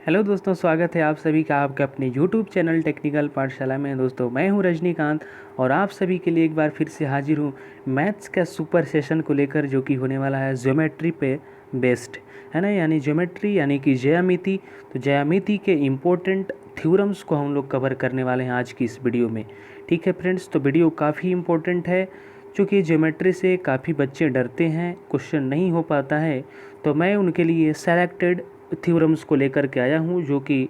Hello दोस्तों, स्वागत है आप सभी का आपके अपने यूट्यूब चैनल टेक्निकल पाठशाला में। दोस्तों मैं हूं रजनीकांत और आप सभी के लिए एक बार फिर से हाजिर हूं मैथ्स का सुपर सेशन को लेकर, जो कि होने वाला है ज्योमेट्री पे बेस्ड, है ना। यानी ज्योमेट्री यानी कि ज्यामिति। तो ज्यामिति के इम्पोर्टेंट थ्योरम्स को हम लोग कवर करने वाले हैं आज की इस वीडियो में। ठीक है फ्रेंड्स, तो वीडियो काफ़ी इम्पोर्टेंट है क्योंकि ज्योमेट्री से काफ़ी बच्चे डरते हैं, क्वेश्चन नहीं हो पाता है। तो मैं उनके लिए सेलेक्टेड थ्योरम्स को लेकर के आया हूँ, जो कि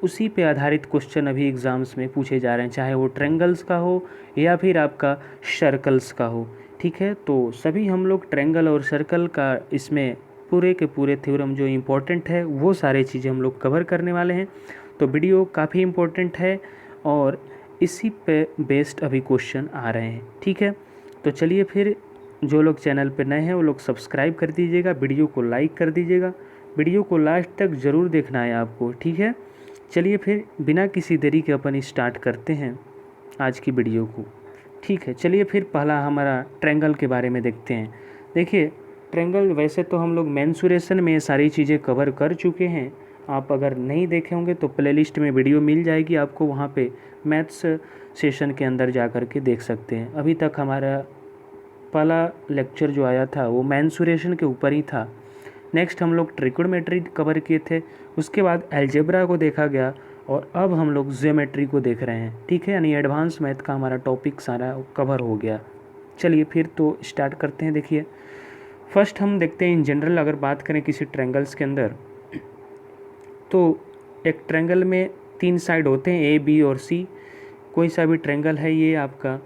उसी पे आधारित क्वेश्चन अभी एग्ज़ाम्स में पूछे जा रहे हैं, चाहे वो ट्रेंगल्स का हो या फिर आपका सर्कल्स का हो। ठीक है, तो सभी हम लोग ट्रेंगल और सर्कल का इसमें पूरे के पूरे थ्योरम जो इम्पोर्टेंट है वो सारे चीज़ें हम लोग कवर करने वाले हैं। तो वीडियो काफ़ी इम्पोर्टेंट है और इसी पे बेस्ड अभी क्वेश्चन आ रहे हैं। ठीक है, तो चलिए फिर, जो लोग चैनल पर नए हैं वो लोग सब्सक्राइब कर दीजिएगा, वीडियो को लाइक कर दीजिएगा, वीडियो को लास्ट तक ज़रूर देखना है आपको। ठीक है, चलिए फिर बिना किसी देरी के अपन स्टार्ट करते हैं आज की वीडियो को। ठीक है, चलिए फिर पहला हमारा ट्रायंगल के बारे में देखते हैं। देखिए, ट्रायंगल वैसे तो हम लोग मेंसुरेशन में सारी चीज़ें कवर कर चुके हैं। आप अगर नहीं देखे होंगे तो प्लेलिस्ट में वीडियो मिल जाएगी आपको, वहाँ पे मैथ्स सेशन के अंदर जा कर के देख सकते हैं। अभी तक हमारा पहला लेक्चर जो आया था वो मेंसुरेशन के ऊपर ही था। नेक्स्ट हम लोग ट्रिकोनोमेट्री कवर किए थे, उसके बाद अलजेब्रा को देखा गया और अब हम लोग ज्योमेट्री को देख रहे हैं। ठीक है, यानी एडवांस मैथ का हमारा टॉपिक सारा कवर हो गया। चलिए फिर तो स्टार्ट करते हैं। देखिए, फर्स्ट हम देखते हैं इन जनरल अगर बात करें किसी ट्रायंगल्स के अंदर, तो एक ट्रायंगल में 3 साइड होते हैं, ए बी और सी। कोई सा भी ट्रायंगल है ये आपका,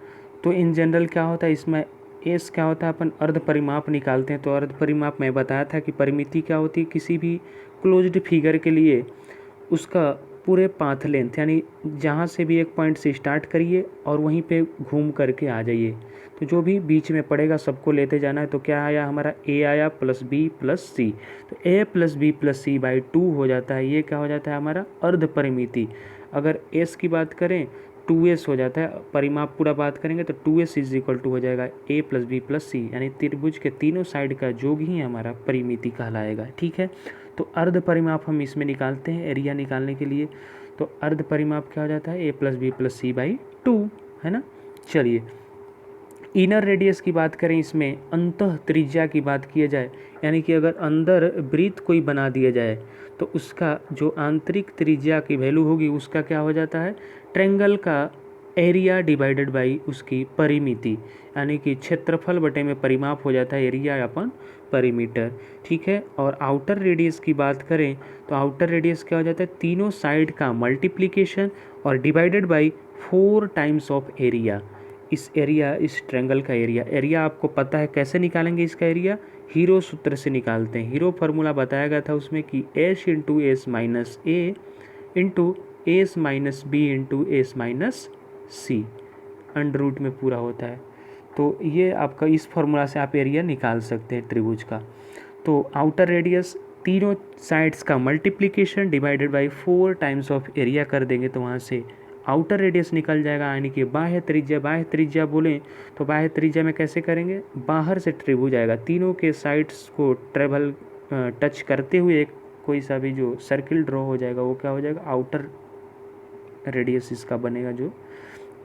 तो इन जनरल क्या होता है इसमें, एस क्या होता है, अपन अर्ध परिमाप निकालते हैं। तो अर्ध परिमाप मैं बताया था कि परिमिति क्या होती है, किसी भी क्लोज्ड फिगर के लिए उसका पूरे पाथ लेंथ, यानी जहाँ से भी एक पॉइंट से स्टार्ट करिए और वहीं पे घूम करके आ जाइए, तो जो भी बीच में पड़ेगा सबको लेते जाना है। तो क्या आया हमारा, ए आया प्लस बी प्लस सी, तो A plus B plus C by 2 हो जाता है। ये क्या हो जाता है हमारा अर्ध परिमिति। अगर एस की बात करें 2s हो जाता है, परिमाप पूरा बात करेंगे तो 2s इज इक्वल टू हो जाएगा a प्लस बी प्लस सी, यानी त्रिभुज के तीनों साइड का योग ही हमारा परिमिति कहलाएगा। ठीक है, तो अर्ध परिमाप हम इसमें निकालते हैं एरिया निकालने के लिए। तो अर्ध परिमाप क्या हो जाता है, a plus B plus C by 2, है ना। चलिए, इनर रेडियस की बात करें, इसमें अंतः त्रिज्या की बात किया जाए, यानी कि अगर अंदर वृत्त कोई बना दिया जाए तो उसका जो आंतरिक त्रिज्या की वैल्यू होगी उसका क्या हो जाता है, ट्रायंगल का एरिया डिवाइडेड बाई उसकी परिमिति, यानी कि क्षेत्रफल बटे में परिमाप हो जाता है एरिया अपन परिमीटर। ठीक है, और आउटर रेडियस की बात करें तो आउटर रेडियस क्या हो जाता है, तीनों साइड का मल्टीप्लिकेशन और divided by 4 times of area. इस एरिया, इस ट्रायंगल का एरिया आपको पता है कैसे निकालेंगे इसका एरिया, हीरो सूत्र से निकालते हैं। हीरो फार्मूला बताया गया था उसमें कि S into S minus A into S minus B into S minus C, under root में पूरा होता है। तो ये आपका इस फार्मूला से आप एरिया निकाल सकते हैं त्रिभुज का। तो आउटर रेडियस तीनों साइड्स का multiplication divided by 4 times of area कर देंगे तो वहाँ से आउटर रेडियस निकल जाएगा, यानी कि बाह्य त्रिज्या। बाह्य त्रिज्या बोलें तो बाह्य त्रिज्या में कैसे करेंगे, बाहर से त्रिभुज आएगा, तीनों के साइड्स को ट्रेवल टच करते हुए एक कोई सा भी जो सर्किल ड्रॉ हो जाएगा वो क्या हो जाएगा, आउटर रेडियस इसका बनेगा जो,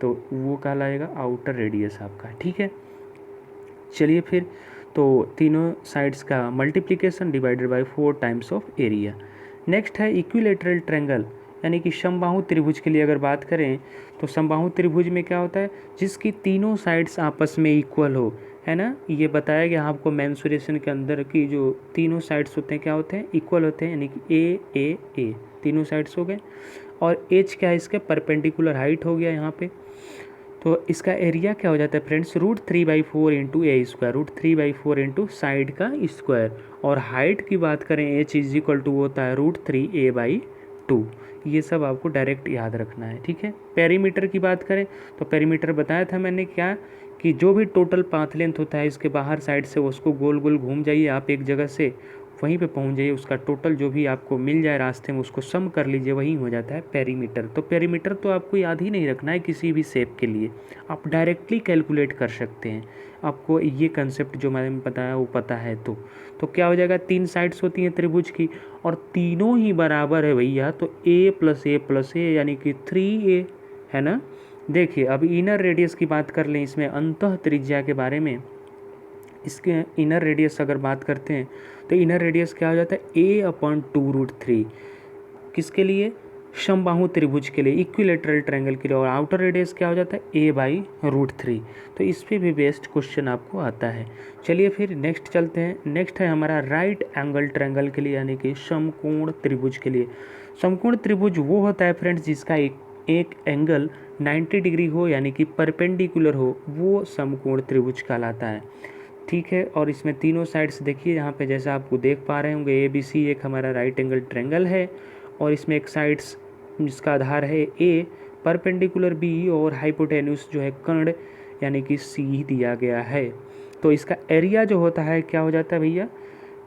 तो वो कहलाएगा आउटर रेडियस आपका। ठीक है, चलिए फिर, तो तीनों साइड्स का multiplication divided by 4 times of area. Next है इक्विलेटरल ट्रायंगल, यानी कि समबाहु त्रिभुज के लिए अगर बात करें तो समबाहु त्रिभुज में क्या होता है, जिसकी तीनों साइड्स आपस में इक्वल हो, है ना। ये बताया गया आपको मेंसुरेशन के अंदर की जो तीनों साइड्स होते हैं क्या होते हैं, इक्वल होते हैं, यानी कि ए तीनों साइड्स हो गए। और एच क्या है, इसके परपेंडिकुलर हाइट हो गया यहाँ पे। तो इसका एरिया क्या हो जाता है फ्रेंड्स, √3/4 इंटू ए स्क्वायर, √3/4 इंटू साइड का स्क्वायर। और हाइट की बात करें एच इज इक्वल टू होता है √3a/2। ये सब आपको डायरेक्ट याद रखना है। ठीक है, पेरीमीटर की बात करें तो पेरीमीटर बताया था मैंने क्या, कि जो भी टोटल पाथ लेंथ होता है इसके बाहर साइड से उसको गोल गोल घूम जाइए आप एक जगह से, वहीं पे पहुंच जाइए, उसका टोटल जो भी आपको मिल जाए रास्ते में उसको सम कर लीजिए, वही हो जाता है पेरीमीटर। तो पेरीमीटर तो आपको याद ही नहीं रखना है किसी भी शेप के लिए, आप डायरेक्टली कैलकुलेट कर सकते हैं। आपको ये कंसेप्ट जो मैंने बताया वो पता है तो क्या हो जाएगा, 3 साइड्स होती हैं त्रिभुज की और तीनों ही बराबर है भैया, तो a+a+a यानी कि 3a है ना। देखिए अब इनर रेडियस की बात कर लें इसमें अंतः त्रिज्या के बारे में। इसके इनर रेडियस अगर बात करते हैं तो इनर रेडियस क्या हो जाता है a/2√3 किसके लिए, समबाहु त्रिभुज के लिए, इक्विलेटरल ट्रायंगल के लिए। और आउटर रेडियस क्या हो जाता है a/√3। तो इस पे भी बेस्ट क्वेश्चन आपको आता है। चलिए फिर नेक्स्ट चलते हैं। नेक्स्ट है हमारा राइट एंगल ट्रायंगल के लिए यानी कि समकोण त्रिभुज के लिए। समकोण त्रिभुज वो होता है फ्रेंड्स जिसका एक एंगल 90 डिग्री हो यानी कि परपेंडिकुलर हो, वो समकोण त्रिभुज कहलाता है। ठीक है, और इसमें तीनों साइड्स देखिए यहाँ पे जैसा आपको देख पा रहे होंगे ABC एक हमारा राइट एंगल ट्रायंगल है और इसमें एक साइड्स जिसका आधार है A, परपेंडिकुलर B और हाइपोटेन्यूस जो है कर्ण यानी कि C दिया गया है। तो इसका एरिया जो होता है क्या हो जाता है भैया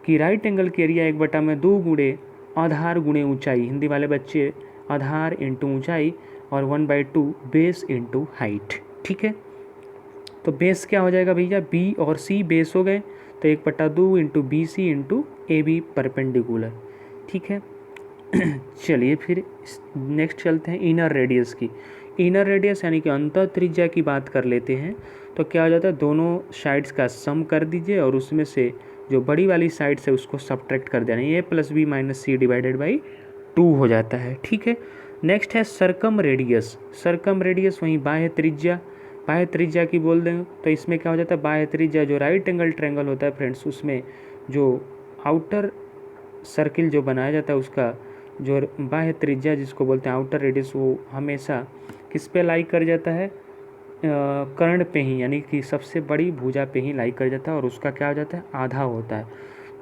कि राइट एंगल के एरिया 1/2 गुणे आधार गुणे ऊंचाई, हिंदी वाले बच्चे आधार इंटू ऊंचाई और 1/2 बेस इंटू हाइट। ठीक है, तो बेस क्या हो जाएगा भैया B और C बेस हो गए, तो 1/2 into BC into AB perpendicular. ठीक है चलिए फिर नेक्स्ट चलते हैं इनर रेडियस की। इनर रेडियस यानी कि अंतः त्रिज्या की बात कर लेते हैं। तो क्या हो जाता है, दोनों साइड्स का सम कर दीजिए और उसमें से जो बड़ी वाली साइड से उसको सब्ट्रैक्ट कर देना, a+b-c/2 हो जाता है। ठीक है, नेक्स्ट है सरकम रेडियस। सरकम रेडियस वहीं बाह्य त्रिज्या, बाह्य त्रिज्या की बोल दें तो इसमें क्या हो जाता है, बाह्य त्रिज्या जो राइट एंगल ट्रायंगल होता है फ्रेंड्स, उसमें जो आउटर सर्किल जो बनाया जाता है उसका जो बाह्य त्रिज्या जिसको बोलते हैं आउटर रेडियस, वो हमेशा किस पे लाई कर जाता है, कर्ण पे ही यानी कि सबसे बड़ी भुजा पे ही लाई कर जाता है और उसका क्या हो जाता है, आधा होता है।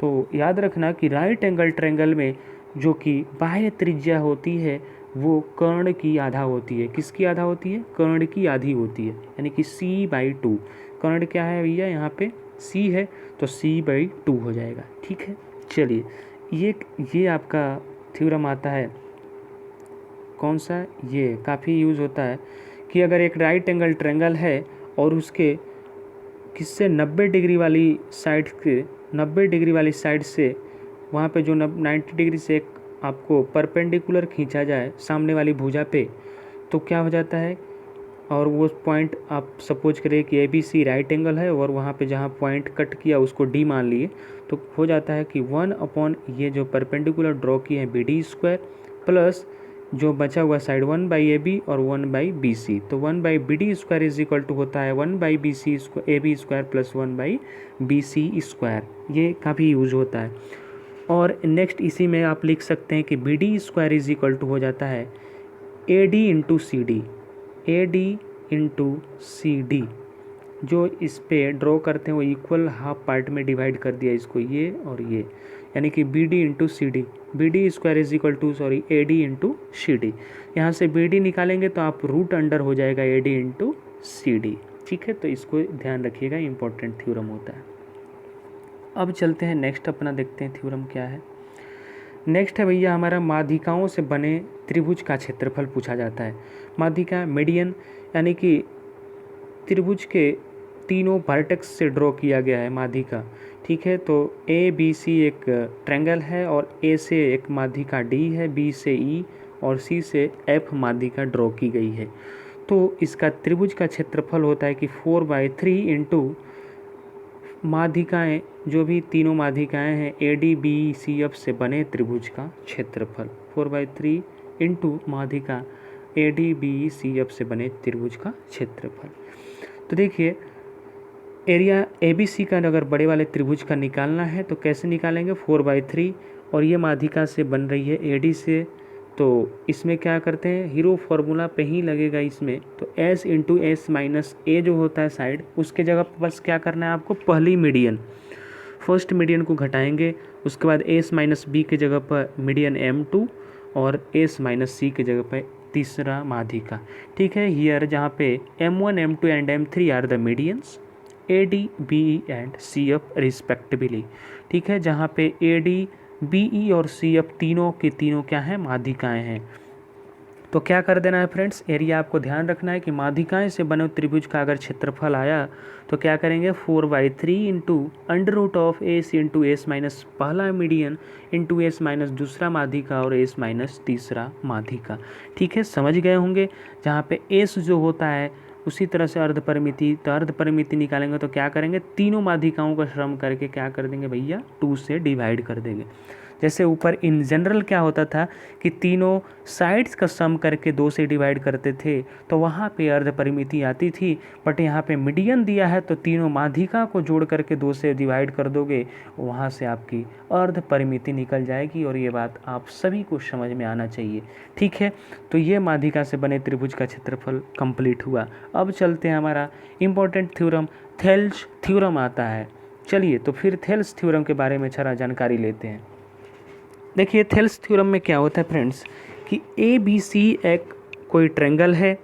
तो याद रखना कि राइट एंगल ट्रायंगल में जो कि बाह्य त्रिज्या होती है वो कर्ण की आधा होती है। किसकी आधा होती है, कर्ण की आधी होती है यानी कि c/2। कर्ण क्या है भैया यहाँ पे c है तो c/2 हो जाएगा। ठीक है, चलिए ये आपका थ्योरम आता है कौन सा, ये काफ़ी यूज़ होता है कि अगर एक राइट एंगल ट्रायंगल है और उसके किससे 90 डिग्री वाली साइड के 90 डिग्री वाली साइड से वहाँ पे जो 90 डिग्री से एक आपको परपेंडिकुलर खींचा जाए सामने वाली भुजा पे, तो क्या हो जाता है, और वो पॉइंट आप सपोज करें कि ABC राइट एंगल है और वहाँ पे जहाँ पॉइंट कट किया उसको D मान लिए, तो हो जाता है कि 1/ ये जो परपेंडिकुलर ड्रॉ किए हैं BD² प्लस जो बचा हुआ साइड 1/AB और 1/BC, तो 1/BD² इज इक्वल टू होता है 1/AB² प्लस 1/BC²। ये काफ़ी यूज होता है। और नेक्स्ट इसी में आप लिख सकते हैं कि BD² इज इक्वल टू हो जाता है AD into CD, AD into CD। जो इस पे ड्रॉ करते हैं वो इक्वल हाफ पार्ट में डिवाइड कर दिया इसको, ये और ये, यानी कि BD into CD, BD² is equal to AD into CD। यहाँ से BD निकालेंगे तो आप रूट अंडर हो जाएगा AD इंटू CD। ठीक है, तो इसको ध्यान रखिएगा, इंपॉर्टेंट थ्योरम होता है। अब चलते हैं नेक्स्ट, अपना देखते हैं थ्योरम क्या है। नेक्स्ट है भैया हमारा माध्यिकाओं से बने त्रिभुज का क्षेत्रफल पूछा जाता है। माध्यिका मीडियन यानी कि त्रिभुज के तीनों वर्टेक्स से ड्रॉ किया गया है माध्यिका। ठीक है, तो ABC एक ट्रायंगल है और A से एक माध्यिका D है, B से E और C से F माध्यिका ड्रॉ की गई है। तो इसका त्रिभुज का क्षेत्रफल होता है कि 4/3 इंटू माध्यिकाएँ, जो भी तीनों माध्यिकाएँ हैं ADBCF से बने त्रिभुज का क्षेत्रफल, 4/3 इंटू माध्यिका ADBCF से बने त्रिभुज का क्षेत्रफल। तो देखिए एरिया ABC का अगर बड़े वाले त्रिभुज का निकालना है तो कैसे निकालेंगे, 4/3 और ये माध्यिका से बन रही है AD से, तो इसमें क्या करते हैं, हीरो फार्मूला पे ही लगेगा इसमें, तो S into S minus A जो होता है साइड, उसके जगह पर बस क्या करना है आपको, पहली मीडियन फर्स्ट मीडियन को घटाएंगे, उसके बाद S माइनस B के जगह पर मीडियन M2 और S माइनस C के जगह पर तीसरा माध्यिका। ठीक है, हियर जहाँ पे M1 M2 and M3 are the medians, AD, BE and CF respectively. ठीक है, जहाँ पे AD, BE और CF तीनों के तीनों क्या हैं, माध्यिकाएँ हैं। तो क्या कर देना है फ्रेंड्स, एरिया आपको ध्यान रखना है कि माध्यिकाएं से बने त्रिभुज का अगर क्षेत्रफल आया तो क्या करेंगे, 4/3 into under root of S into S minus पहला मीडियन इंटू एस माइनस दूसरा माध्यिका और एस माइनस तीसरा माध्यिका। ठीक है, समझ गए होंगे। जहाँ पे एस जो होता है उसी तरह से अर्ध परिमिति, तो अर्ध परिमिति निकालेंगे तो क्या करेंगे, तीनों माध्यिकाओं का श्रम करके क्या कर देंगे भैया, 2 से डिवाइड कर देंगे। जैसे ऊपर इन जनरल क्या होता था कि तीनों साइड्स का सम करके 2 से डिवाइड करते थे, तो वहाँ पे अर्ध परिमिति आती थी। बट यहाँ पे मीडियन दिया है तो तीनों माध्यिका को जोड़ करके 2 से डिवाइड कर दोगे, वहाँ से आपकी अर्ध परिमिति निकल जाएगी। और ये बात आप सभी को समझ में आना चाहिए। ठीक है, तो ये माध्यिका से बने त्रिभुज का क्षेत्रफल कंप्लीट हुआ। अब चलते हैं हमारा इम्पोर्टेंट थ्योरम, थेल्स थ्योरम आता है। चलिए तो फिर थेल्स थ्योरम के बारे में जरा जानकारी लेते हैं। देखिए थेल्स थ्योरम में क्या होता है फ्रेंड्स कि ABC एक कोई ट्रायंगल है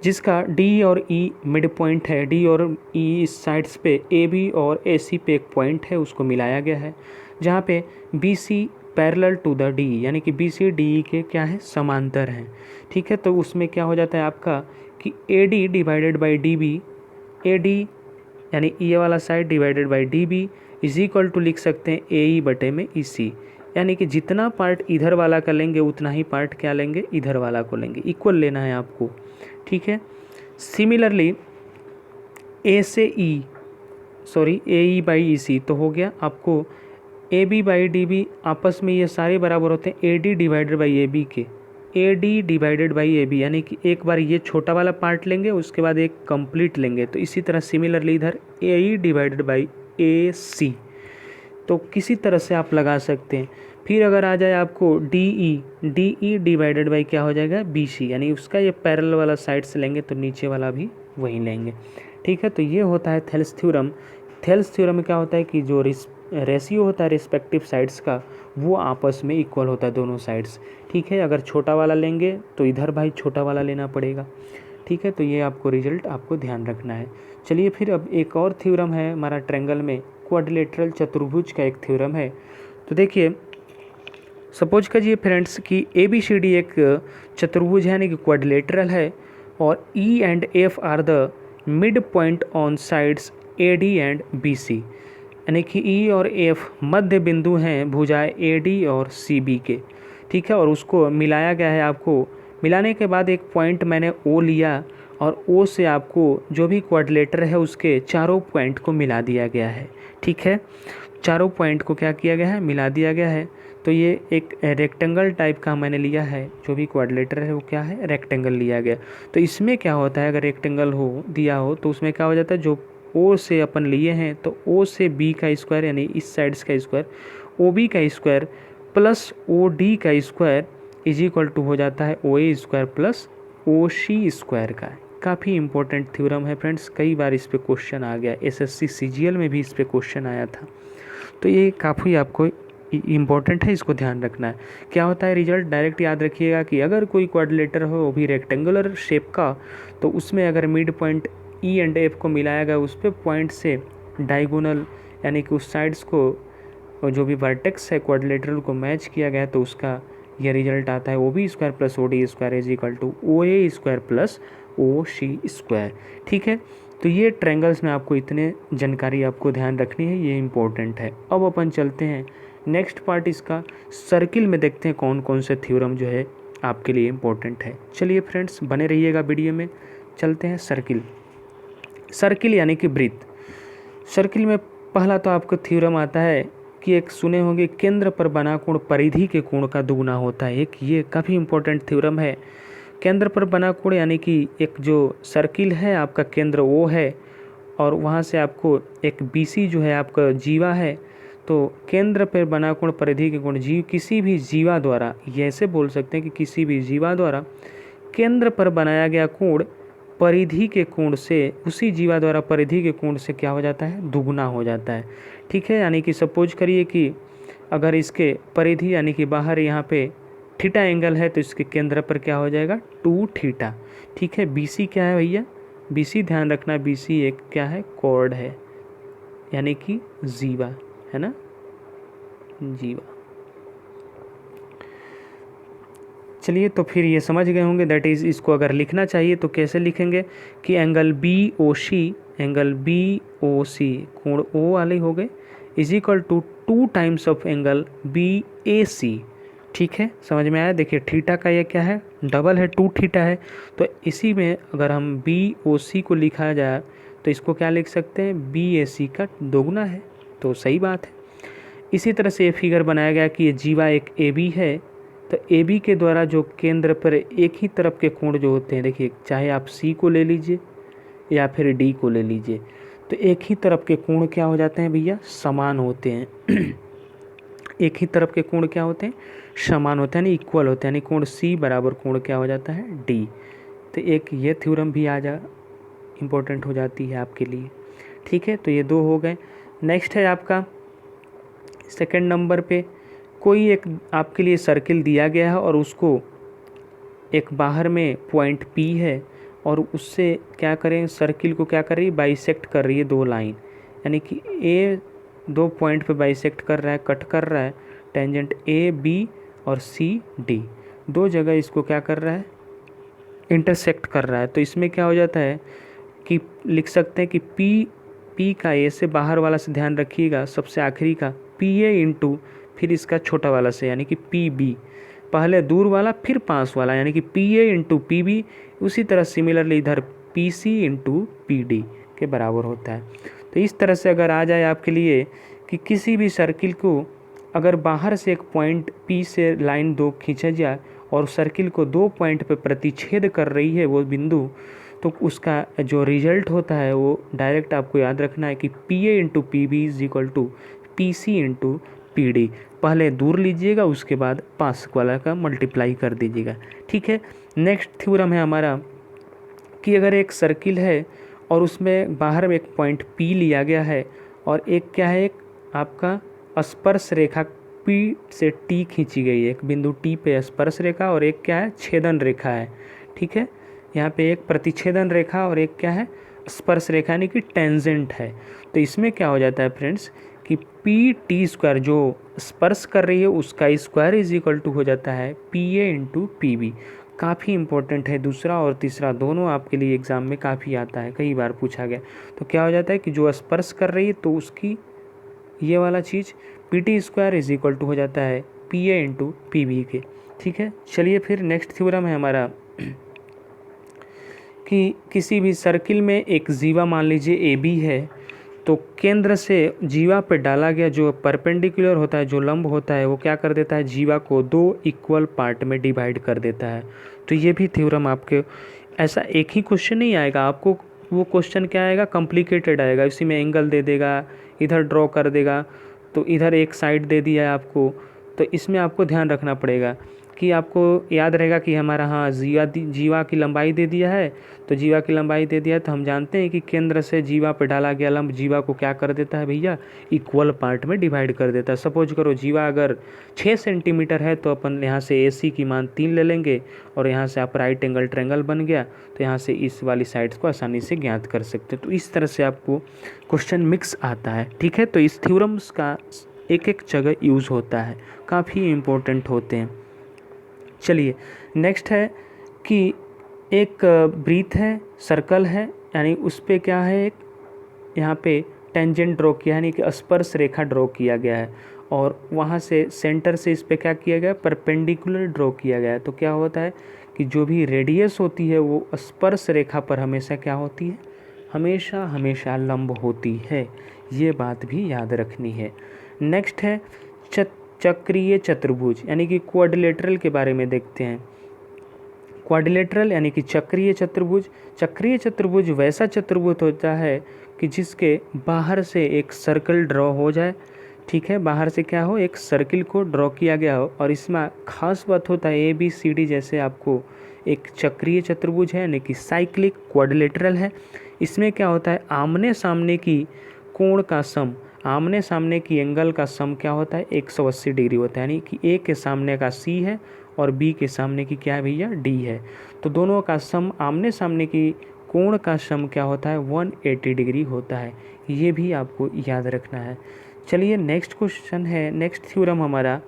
जिसका D और E मिड पॉइंट है। D और E इस साइड्स पे AB और AC पे एक पॉइंट है, उसको मिलाया गया है, जहाँ पे BC parallel to the D, यानी कि BC DE के क्या है, समांतर हैं। ठीक है, तो उसमें क्या हो जाता है आपका कि AD divided by DB, AD यानी ये वाला side divided by DB is equal to लिख सकते हैं AE बटे में EC, यानी कि जितना पार्ट इधर वाला का लेंगे उतना ही पार्ट क्या लेंगे, इधर वाला को लेंगे, इक्वल लेना है आपको। ठीक है, सिमिलरली AE बाई EC तो हो गया आपको AB बाई DB, आपस में ये सारे बराबर होते हैं AD डिवाइडेड बाई AB के, AD डिवाइडेड बाई AB, यानी कि एक बार ये छोटा वाला पार्ट लेंगे उसके बाद एक कंप्लीट लेंगे। तो इसी तरह सिमिलरली इधर AE डिवाइडेड बाई AC, तो किसी तरह से आप लगा सकते हैं। फिर अगर आ जाए आपको DE डिवाइडेड बाई क्या हो जाएगा, BC, यानी उसका ये पैरेलल वाला साइड से लेंगे तो नीचे वाला भी वहीं लेंगे। ठीक है, तो ये होता है थेल्स थ्योरम। थेल्स थ्योरम में क्या होता है कि जो रेशियो होता है रिस्पेक्टिव साइड्स का वो आपस में इक्वल होता है दोनों साइड्स। ठीक है, अगर छोटा वाला लेंगे तो इधर भाई छोटा वाला लेना पड़ेगा। ठीक है, तो ये आपको रिजल्ट आपको ध्यान रखना है। चलिए फिर अब एक और थ्योरम है हमारा ट्रायंगल में, क्वाड्रिलेटरल चतुर्भुज का एक थ्योरम है। तो देखिए सपोज करिए फ्रेंड्स कि ABCD एक चतुर्भुज है, यानी कि क्वाड्रिलेटरल है, और E and F are the mid point on sides AD and BC, यानी कि E और F मध्य बिंदु हैं भुजाएं AD और CB के। ठीक है, और उसको मिलाया गया है। आपको मिलाने के बाद एक पॉइंट मैंने O लिया और O से आपको जो भी क्वाड्रिलेटर है उसके चारों पॉइंट को मिला दिया गया है। ठीक है, चारों पॉइंट को क्या किया गया है, मिला दिया गया है। तो ये एक रेक्टेंगल टाइप का मैंने लिया है, जो भी क्वाड्रिलेटर है वो क्या है, रेक्टेंगल लिया गया। तो इसमें क्या होता है, अगर रेक्टेंगल हो दिया हो तो उसमें क्या हो जाता है, जो O से अपन लिए हैं तो O से B का स्क्वायर, यानी इस साइड्स का स्क्वायर, OB का स्क्वायर प्लस OD का स्क्वायर इज इक्वल टू हो जाता है OA square plus OC square का। काफ़ी इंपॉर्टेंट थ्योरम है फ्रेंड्स, कई बार इस पे क्वेश्चन आ गया, SSC CGL में भी इस पे क्वेश्चन आया था। तो ये काफ़ी आपको इम्पॉर्टेंट है, इसको ध्यान रखना है। क्या होता है रिजल्ट, डायरेक्ट याद रखिएगा कि अगर कोई क्वाड्रिलेटर हो वो भी रेक्टेंगुलर शेप का, तो उसमें अगर mid point E and F को मिलाया गया, उस पर पॉइंट से डायगोनल यानी कि उस साइड्स को जो भी वर्टेक्स है क्वाड्रिलेटरल को मैच किया गया, तो उसका यह रिजल्ट आता है OB square plus OD square is equal to OA square plus OC square. ठीक है, तो ये ट्रायंगल्स में आपको इतने जानकारी आपको ध्यान रखनी है, ये इम्पोर्टेंट है। अब अपन चलते हैं नेक्स्ट पार्ट इसका, सर्किल में देखते हैं कौन कौन से थ्योरम जो है आपके लिए इम्पोर्टेंट है। चलिए फ्रेंड्स बने रहिएगा वीडियो में। चलते हैं सर्किल। सर्किल यानी कि वृत्त। सर्किल में पहला तो आपको थ्योरम आता है कि एक सुने होंगे, केंद्र पर बना कोण परिधि के कोण का दुगुना होता है। एक ये काफ़ी इंपॉर्टेंट थ्योरम है। केंद्र पर बना कोण यानी कि एक जो सर्किल है आपका केंद्र वो है, और वहाँ से आपको एक BC जो है आपका जीवा है। तो केंद्र पर बना कोण परिधि के कोण, जीव किसी भी जीवा द्वारा, ये ऐसे बोल सकते हैं कि किसी भी जीवा द्वारा केंद्र पर बनाया गया कोण परिधि के कोण से, उसी जीवा द्वारा परिधि के कोण से क्या हो जाता है, दुगुना हो जाता है। ठीक है, यानी कि सपोज करिए कि अगर इसके परिधि यानी कि बाहर यहाँ पे थीटा एंगल है तो इसके केंद्र पर क्या हो जाएगा 2 थीटा। ठीक है, BC क्या है भैया, BC ध्यान रखना, BC एक क्या है, कॉर्ड है, यानी कि जीवा है ना, जीवा। चलिए, तो फिर ये समझ गए होंगे, दैट इज़ इसको अगर लिखना चाहिए तो कैसे लिखेंगे कि एंगल बी ओ सी कोण ओ वाले हो गए is equal to 2 times of angle BAC। ठीक है, समझ में आया। देखिए थीटा का ये क्या है, डबल है, 2 थीटा है, तो इसी में अगर हम BOC को लिखा जाए तो इसको क्या लिख सकते हैं, BAC का दोगुना है, तो सही बात है। इसी तरह से ये फिगर बनाया गया कि ये जीवा एक AB है, तो AB के द्वारा जो केंद्र पर एक ही तरफ के कोण जो होते हैं, देखिए चाहे आप C को ले लीजिए या फिर D को ले लीजिए, तो एक ही तरफ के कोण क्या हो जाते हैं भैया, समान होते हैं। एक ही तरफ के कोण क्या होते हैं, समान होते हैं, यानी इक्वल होते हैं, यानी कोण C बराबर कोण क्या हो जाता है, D। तो एक ये थ्योरम भी इम्पोर्टेंट हो जाती है आपके लिए। ठीक है, तो ये 2 हो गए। नेक्स्ट है आपका सेकंड नंबर पे, कोई एक आपके लिए सर्किल दिया गया है और उसको एक बाहर में पॉइंट P है और उससे क्या करें, सर्किल को क्या कर रही है, बाइसेक्ट कर रही है 2 लाइन, यानी कि A 2 पॉइंट पे बाइसेक्ट कर रहा है, कट कर रहा है, टेंजेंट AB और CD 2 जगह इसको क्या कर रहा है, इंटरसेक्ट कर रहा है। तो इसमें क्या हो जाता है कि लिख सकते हैं कि P का A से बाहर वाला से ध्यान रखिएगा, सबसे आखिरी का PA इंटू फिर इसका छोटा वाला से, यानी कि PB, पहले दूर वाला फिर पास वाला, यानी कि PA इंटू PB। उसी तरह सिमिलरली इधर PC इंटू PD के बराबर होता है। तो इस तरह से अगर आ जाए आपके लिए कि किसी भी सर्किल को अगर बाहर से एक पॉइंट P से लाइन 2 खींचा जाए और सर्किल को 2 पॉइंट पे प्रतिच्छेद कर रही है वो बिंदु, तो उसका जो रिजल्ट होता है वो डायरेक्ट आपको याद रखना है कि PA into PB is equal to PC into PD। पहले दूर लीजिएगा, उसके बाद पास वाला का मल्टीप्लाई कर दीजिएगा। ठीक है, नेक्स्ट थ्योरम है हमारा कि अगर एक सर्किल है और उसमें बाहर में एक पॉइंट P लिया गया है और एक क्या है, एक आपका स्पर्श रेखा P से T खींची गई है, एक बिंदु T पे स्पर्श रेखा और एक क्या है, छेदन रेखा है। ठीक है, यहाँ पे एक प्रतिच्छेदन रेखा और एक क्या है, स्पर्श रेखा, यानी कि टेंजेंट है। तो इसमें क्या हो जाता है फ्रेंड्स कि PT स्क्वायर जो स्पर्श कर रही है उसका स्क्वायर इज इक्वल टू हो जाता है PA इंटू PB। काफ़ी इंपॉर्टेंट है, दूसरा और तीसरा दोनों आपके लिए एग्ज़ाम में काफ़ी आता है, कई बार पूछा गया। तो क्या हो जाता है कि जो स्पर्श कर रही है तो उसकी ये वाला चीज़ PT square is equal to हो जाता है PA इंटू PB के। ठीक है, चलिए फिर नेक्स्ट थ्योरम है हमारा कि किसी भी सर्किल में एक जीवा मान लीजिए AB है, तो केंद्र से जीवा पे डाला गया जो परपेंडिकुलर होता है, जो लंब होता है, वो क्या कर देता है, जीवा को 2 इक्वल पार्ट में डिवाइड कर देता है। तो ये भी थ्योरम आपके ऐसा एक ही क्वेश्चन नहीं आएगा, आपको वो क्वेश्चन क्या आएगा, कॉम्प्लिकेटेड आएगा। इसी में एंगल दे देगा, इधर ड्रॉ कर देगा, तो इधर एक साइड दे दिया है आपको, तो इसमें आपको ध्यान रखना पड़ेगा कि आपको याद रहेगा कि हमारा हाँ जीवा की लंबाई दे दिया है, तो जीवा की लंबाई दे दिया है, तो हम जानते हैं कि केंद्र से जीवा पे डाला गया लंब जीवा को क्या कर देता है भैया, इक्वल पार्ट में डिवाइड कर देता है। सपोज करो जीवा अगर 6 सेंटीमीटर है तो अपन यहाँ से AC की मान 3 ले लेंगे और यहाँ से आप राइट एंगल ट्रायंगल बन गया, तो यहाँ से इस वाली साइड्स को आसानी से ज्ञात कर सकते हैं। तो इस तरह से आपको क्वेश्चन मिक्स आता है। ठीक है, तो इस थ्योरम्स का एक एक जगह यूज़ होता है, काफ़ी इम्पोर्टेंट होते हैं। चलिए नेक्स्ट है कि एक ब्रीथ है, सर्कल है, यानी उस पर क्या है, एक यहाँ पे टेंजेंट ड्रॉ किया, यानी कि स्पर्श रेखा ड्रॉ किया गया है और वहाँ से सेंटर से इस पर क्या किया गया, परपेंडिकुलर ड्रॉ किया गया है। तो क्या होता है कि जो भी रेडियस होती है वो स्पर्श रेखा पर हमेशा क्या होती है, हमेशा हमेशा लंब होती है, ये बात भी याद रखनी है। नेक्स्ट है चक्रीय चतुर्भुज, यानी कि क्वाड्रिलेटरल के बारे में देखते हैं। क्वाड्रिलेटरल यानी कि चक्रीय चतुर्भुज। चक्रीय चतुर्भुज वैसा चतुर्भुज होता है कि जिसके बाहर से एक सर्कल ड्रॉ हो जाए। ठीक है, बाहर से क्या हो, एक सर्किल को ड्रॉ किया गया हो, और इसमें खास बात होता है ABCD जैसे आपको एक चक्रीय चतुर्भुज है, यानी कि साइक्लिक क्वाड्रिलेटरल है। इसमें क्या होता है, आमने सामने की कोण का सम, आमने सामने की एंगल का सम क्या होता है, 180 डिग्री होता है, यानी कि A के सामने का C है और B के सामने की क्या है भैया, D है। तो दोनों का सम आमने सामने की कोण का सम क्या होता है 180 डिग्री होता है। ये भी आपको याद रखना है। चलिए नेक्स्ट क्वेश्चन है, नेक्स्ट थ्योरम हमारा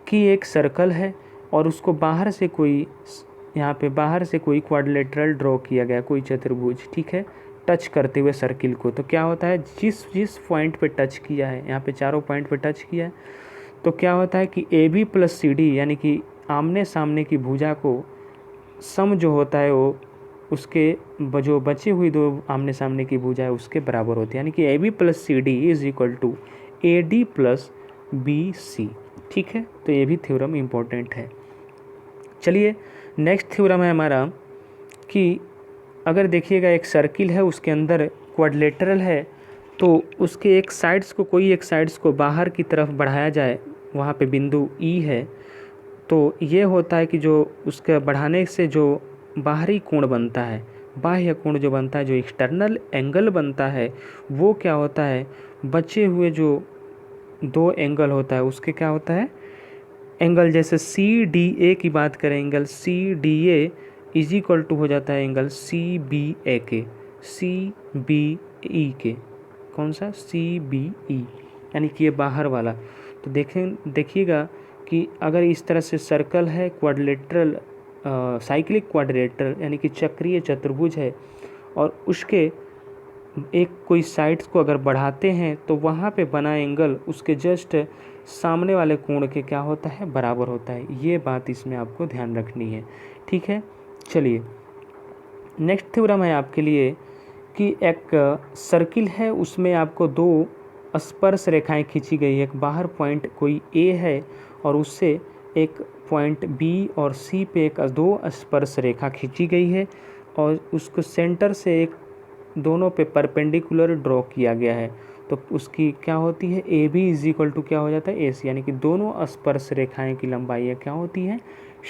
कि एक सर्कल है और उसको बाहर से कोई, यहाँ पे बाहर से कोई क्वाड्रिलेटरल ड्रॉ किया गया, कोई चतुर्भुज, ठीक है, टच करते हुए सर्किल को। तो क्या होता है, जिस जिस पॉइंट पे टच किया है, यहाँ पे चारों पॉइंट पे टच किया है, तो क्या होता है कि AB प्लस CD यानी कि आमने सामने की भुजा को सम जो होता है वो उसके जो बची हुई दो आमने सामने की भुजा है उसके बराबर होती है, यानी कि AB plus CD is equal to AD plus BC। ठीक है, तो ये भी थ्योरम इम्पोर्टेंट है। चलिए नेक्स्ट थ्योरम है हमारा कि अगर देखिएगा एक सर्किल है, उसके अंदर क्वाड्रिलेटरल है, तो उसके एक साइड्स को, कोई एक साइड्स को बाहर की तरफ बढ़ाया जाए, वहाँ पे बिंदु E है, तो ये होता है कि जो उसके बढ़ाने से जो बाहरी कोण बनता है, बाह्य कोण जो बनता है, जो एक्सटर्नल एंगल बनता है, वो क्या होता है, बचे हुए जो दो एंगल होता है उसके क्या होता है एंगल। जैसे CDA की बात करें, angle CDA is equal to हो जाता है एंगल CBA के, CBE के, कौन सा CBE, यानी कि ये बाहर वाला। तो देखिएगा कि अगर इस तरह से सर्कल है, क्वाड्रिलेटरल साइक्लिक क्वाड्रिलेटरल यानी कि चक्रीय चतुर्भुज है, और उसके एक कोई साइड्स को अगर बढ़ाते हैं तो वहाँ पे बना एंगल उसके जस्ट सामने वाले कोण के क्या होता है, बराबर होता है। ये बात इसमें आपको ध्यान रखनी है। ठीक है, चलिए नेक्स्ट थ्योरम है आपके लिए कि एक सर्किल है, उसमें आपको दो स्पर्श रेखाएं खींची गई है। एक बाहर पॉइंट कोई A है और उससे एक पॉइंट B और C पे एक दो स्पर्श रेखा खींची गई है, और उसको सेंटर से एक दोनों पे परपेंडिकुलर ड्रॉ किया गया है। तो उसकी क्या होती है, AB इज इक्वल टू क्या हो जाता है AC, यानी कि दोनों स्पर्श रेखाएं की लंबाई क्या होती है,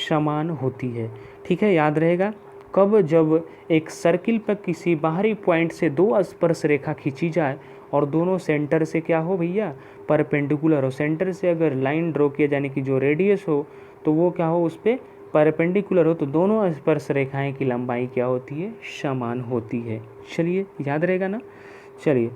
समान होती है। ठीक है, याद रहेगा कब, जब एक सर्किल पर किसी बाहरी पॉइंट से दो स्पर्श रेखा खींची जाए और दोनों सेंटर से क्या हो भैया, परपेंडिकुलर हो। सेंटर से अगर लाइन ड्रॉ किया जाने की जो रेडियस हो तो वो क्या हो, उस पर परपेंडिकुलर हो, तो दोनों स्पर्श रेखाएं की लंबाई क्या होती है, समान होती है। चलिए याद रहेगा ना। चलिए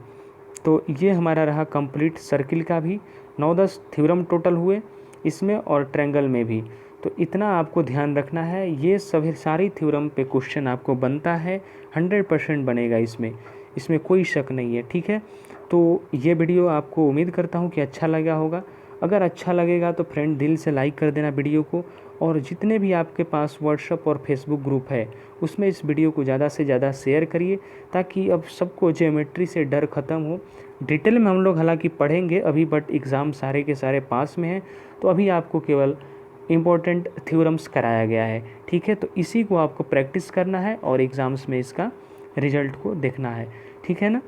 तो ये हमारा रहा कंप्लीट सर्किल का भी 9-10 थ्योरम टोटल हुए इसमें, और ट्रायंगल में भी। तो इतना आपको ध्यान रखना है, ये सभी सारी थ्योरम पे क्वेश्चन आपको बनता है, 100% बनेगा इसमें कोई शक नहीं है। ठीक है, तो ये वीडियो आपको उम्मीद करता हूँ कि अच्छा लगा होगा। अगर अच्छा लगेगा तो फ्रेंड दिल से लाइक कर देना वीडियो को, और जितने भी आपके पास व्हाट्सएप और फेसबुक ग्रुप है उसमें इस वीडियो को ज़्यादा से ज़्यादा शेयर करिए, ताकि अब सबको ज्योमेट्री से डर ख़त्म हो। डिटेल में हम लोग हालांकि पढ़ेंगे अभी, बट एग्ज़ाम सारे के सारे पास में हैं, तो अभी आपको केवल इम्पोर्टेंट थ्योरम्स कराया गया है। ठीक है, तो इसी को आपको प्रैक्टिस करना है और एग्ज़ाम्स में इसका रिजल्ट को देखना है। ठीक है ना।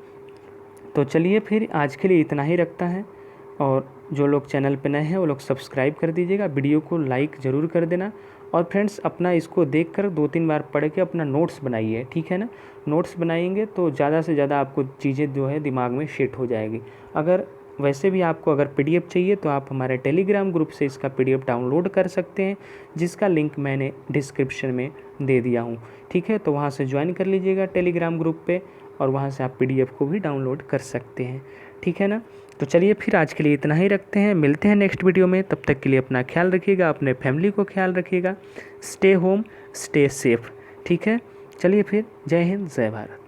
तो चलिए फिर आज के लिए इतना ही रखता है, और जो लोग चैनल पे नए हैं वो लोग सब्सक्राइब कर दीजिएगा, वीडियो को लाइक ज़रूर कर देना, और फ्रेंड्स अपना इसको देखकर 2-3 बार पढ़ के अपना नोट्स बनाइए। ठीक है ना, नोट्स बनाएंगे तो ज़्यादा से ज़्यादा आपको चीज़ें जो है दिमाग में सेट हो जाएगी। अगर वैसे भी आपको अगर PDF चाहिए तो आप हमारे टेलीग्राम ग्रुप से इसका PDF डाउनलोड कर सकते हैं, जिसका लिंक मैंने डिस्क्रिप्शन में दे दिया हूँ। ठीक है, तो वहाँ से ज्वाइन कर लीजिएगा टेलीग्राम ग्रुप पे, और वहाँ से आप PDF को भी डाउनलोड कर सकते हैं। ठीक है ना। तो चलिए फिर आज के लिए इतना ही रखते हैं, मिलते हैं नेक्स्ट वीडियो में। तब तक के लिए अपना ख्याल रखिएगा, अपने फैमिली को ख्याल रखिएगा, स्टे होम स्टे सेफ। ठीक है, चलिए फिर, जय हिंद जय भारत।